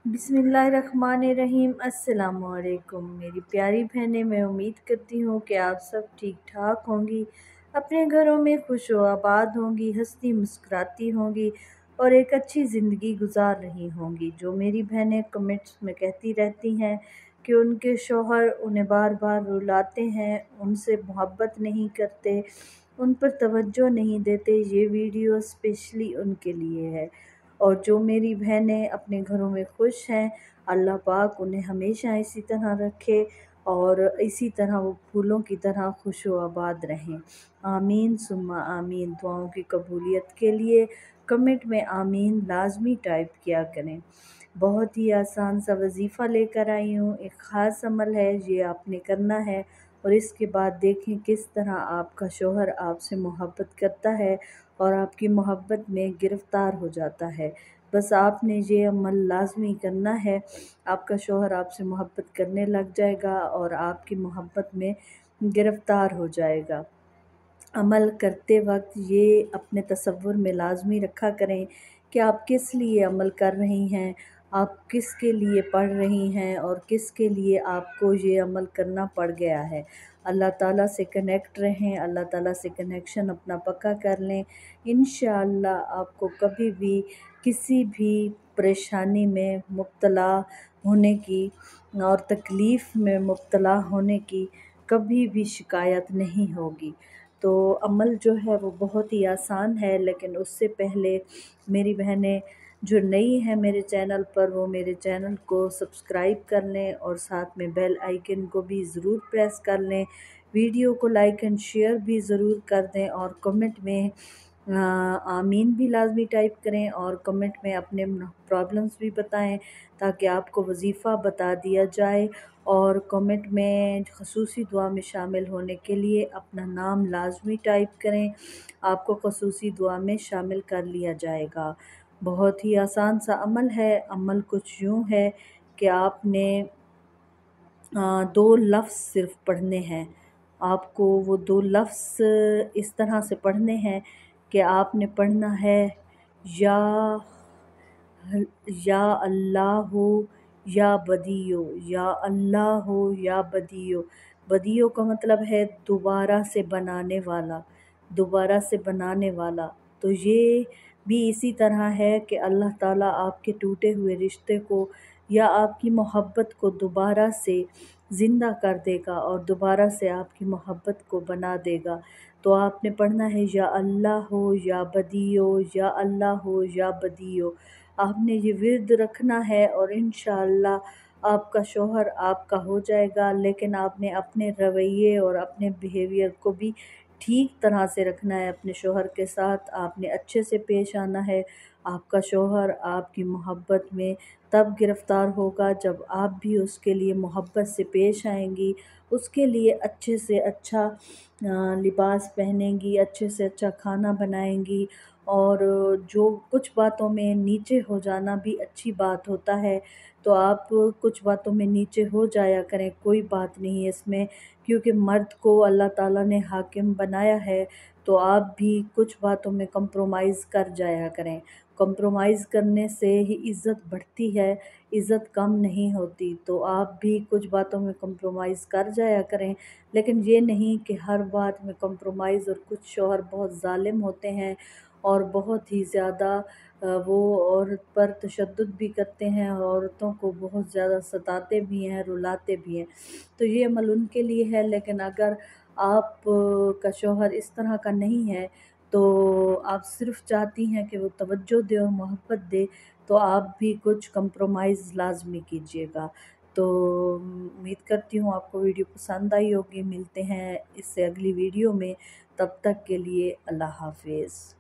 बिस्मिल्लाहिर्रहमानिर्रहीम। अस्सलामुअलैकुम मेरी प्यारी बहनें, मैं उम्मीद करती हूँ कि आप सब ठीक ठाक होंगी, अपने घरों में खुश व आबाद होंगी, हंसती मुस्कुराती होंगी और एक अच्छी ज़िंदगी गुजार रही होंगी। जो मेरी बहनें कमेंट्स में कहती रहती हैं कि उनके शौहर उन्हें बार बार रुलाते हैं, उनसे मोहब्बत नहीं करते, उन पर तवज्जो नहीं देते, ये वीडियो स्पेशली उनके लिए है। और जो मेरी बहनें अपने घरों में खुश हैं, अल्लाह पाक उन्हें हमेशा इसी तरह रखे और इसी तरह वो फूलों की तरह खुश व आबाद रहें। आमीन सुम्मा आमीन। दुआओं की कबूलियत के लिए कमेंट में आमीन लाजमी टाइप किया करें। बहुत ही आसान सा वजीफ़ा लेकर आई हूँ, एक ख़ास अमल है, ये आपने करना है और इसके बाद देखें किस तरह आपका शौहर आपसे मोहब्बत करता है और आपकी मोहब्बत में गिरफ़्तार हो जाता है। बस आपने ये अमल लाज़मी करना है, आपका शौहर आपसे मोहब्बत करने लग जाएगा और आपकी मोहब्बत में गिरफ़्तार हो जाएगा। अमल करते वक्त ये अपने तसव्वुर में लाज़मी रखा करें कि आप किस लिए अमल कर रही हैं, आप किसके लिए पढ़ रही हैं और किसके लिए आपको ये अमल करना पड़ गया है। अल्लाह ताला से कनेक्ट रहें, अल्लाह ताला से कनेक्शन अपना पक्का कर लें। इंशाअल्लाह आपको कभी भी किसी भी परेशानी में मुब्तला होने की और तकलीफ़ में मुब्तला होने की कभी भी शिकायत नहीं होगी। तो अमल जो है वो बहुत ही आसान है, लेकिन उससे पहले मेरी बहनें जो नई हैं मेरे चैनल पर, वो मेरे चैनल को सब्सक्राइब कर लें और साथ में बेल आइकन को भी ज़रूर प्रेस कर लें। वीडियो को लाइक एंड शेयर भी ज़रूर कर दें और कमेंट में आमीन भी लाजमी टाइप करें और कमेंट में अपने प्रॉब्लम्स भी बताएं ताकि आपको वजीफ़ा बता दिया जाए। और कमेंट में ख़ुसूसी दुआ में शामिल होने के लिए अपना नाम लाजमी टाइप करें, आपको ख़ुसूसी दुआ में शामिल कर लिया जाएगा। बहुत ही आसान सा अमल है। अमल कुछ यूँ है कि आपने 2 लफ्ज़ सिर्फ़ पढ़ने हैं। आपको वो 2 लफ्ज़ इस तरह से पढ़ने हैं कि आपने पढ़ना है या या अल्लाह हो या बदियो, या अल्लाह हो या बदियो। बदियो का मतलब है दोबारा से बनाने वाला, दोबारा से बनाने वाला। तो ये भी इसी तरह है कि अल्लाह ताला आपके टूटे हुए रिश्ते को या आपकी मोहब्बत को दोबारा से ज़िंदा कर देगा और दोबारा से आपकी मोहब्बत को बना देगा। तो आपने पढ़ना है या अल्लाह हो या बदियो, या अल्लाह हो या बदियो। आपने ये विर्द रखना है और इंशाअल्लाह आपका शौहर आपका हो जाएगा, लेकिन आपने अपने रवैये और अपने बिहेवियर को भी ठीक तरह से रखना है। अपने शौहर के साथ आपने अच्छे से पेश आना है। आपका शौहर आपकी मोहब्बत में तब गिरफ़्तार होगा जब आप भी उसके लिए मोहब्बत से पेश आएंगी, उसके लिए अच्छे से अच्छा लिबास पहनेंगी, अच्छे से अच्छा खाना बनाएंगी। और जो कुछ बातों में नीचे हो जाना भी अच्छी बात होता है, तो आप कुछ बातों में नीचे हो जाया करें, कोई बात नहीं है इसमें, क्योंकि मर्द को अल्लाह ताला ने हाकिम बनाया है। तो आप भी कुछ बातों में कंप्रोमाइज़ कर जाया करें। कंप्रोमाइज़ करने से ही इज़्ज़त बढ़ती है, इज़्ज़त कम नहीं होती। तो आप भी कुछ बातों में कंप्रोमाइज़ कर जाया करें, लेकिन ये नहीं कि हर बात में कंप्रोमाइज़। और कुछ शौहर बहुत ज़ालिम होते हैं और बहुत ही ज़्यादा वो औरत पर तशद्दुद भी करते हैं, औरतों को बहुत ज़्यादा सताते भी हैं, रुलाते भी हैं। तो ये अमल उनके लिए है, लेकिन अगर आप का शौहर इस तरह का नहीं है, तो आप सिर्फ़ चाहती हैं कि वो तवज्जो दे और मोहब्बत दे, तो आप भी कुछ कंप्रोमाइज़ लाज़मी कीजिएगा। तो उम्मीद करती हूँ आपको वीडियो पसंद आई होगी। मिलते हैं इससे अगली वीडियो में, तब तक के लिए अल्लाह हाफ़िज़।